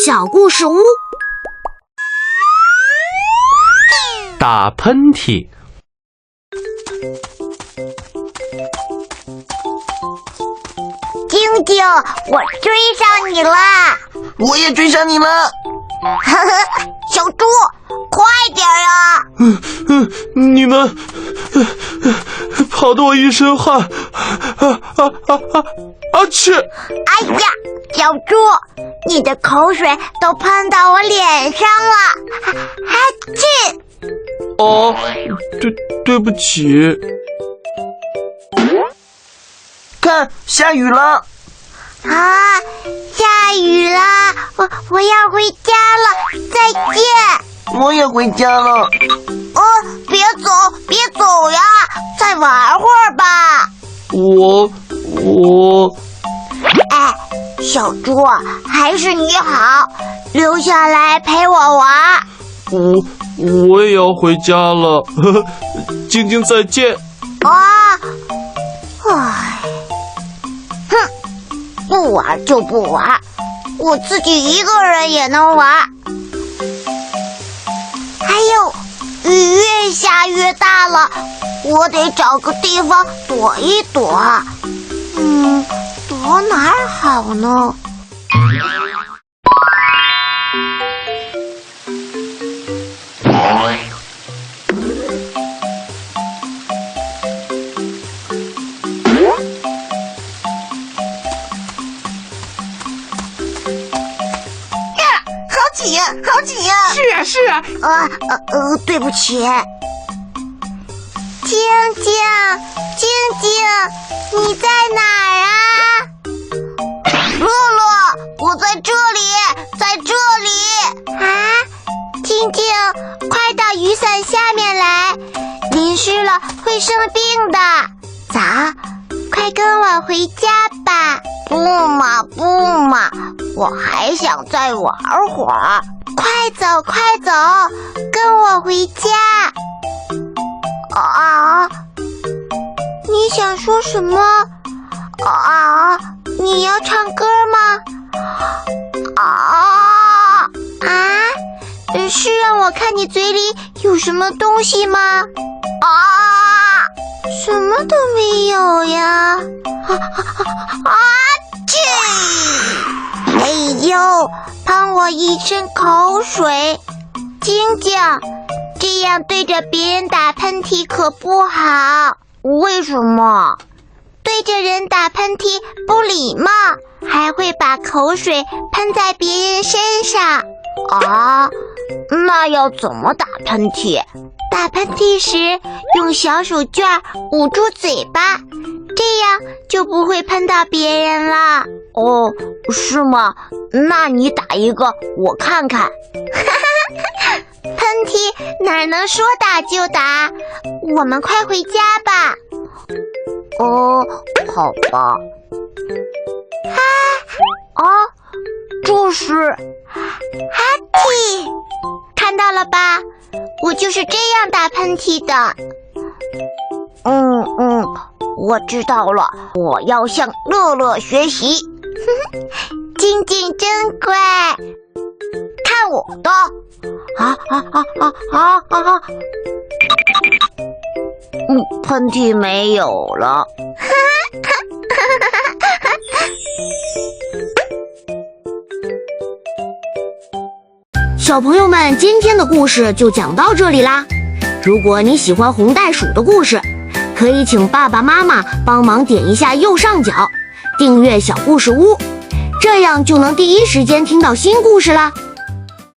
小故事屋。打喷嚏。晶晶，我追上你了！我也追上你了！呵呵，小猪，快点呀！你们跑得我一身汗，去！哎呀，小猪，你的口水都喷到我脸上了！去！哦，对不起。看，下雨了！啊，下雨了！我要回家了，再见！我也回家了。哦，别走呀，再玩会儿吧。我……哎，小猪，还是你好，留下来陪我玩。我也要回家了，晶晶再见。啊，唉，哼，不玩就不玩，我自己一个人也能玩。还有，雨越下越大了，我得找个地方躲一躲。躲哪儿好呢？好紧呀！是啊。对不起。晶晶，你在哪儿啊？乐乐，我在这里。啊，晶晶，快到雨伞下面来，淋湿了会生病的。走，快跟我回家吧。不嘛，我还想再玩会儿。快走，跟我回家。啊，你想说什么？啊，你要唱歌吗？是让我看你嘴里有什么东西吗？什么都没有呀。哎呦，喷我一身口水。晶晶，这样对着别人打喷嚏可不好。为什么？对着人打喷嚏不礼貌，还会把口水喷在别人身上。啊，那要怎么打喷嚏？打喷嚏时用小手绢捂住嘴巴，这样就不会喷到别人了。哦，是吗？那你打一个我看看。喷嚏哪能说打就打？我们快回家吧。哦，好吧。这是哈嚏，看到了吧？我就是这样打喷嚏的。我知道了，我要向乐乐学习。晶晶真乖，看我的！喷嚏没有了。小朋友们，今天的故事就讲到这里啦。如果你喜欢红袋鼠的故事，可以请爸爸妈妈帮忙点一下右上角订阅小故事屋，这样就能第一时间听到新故事啦。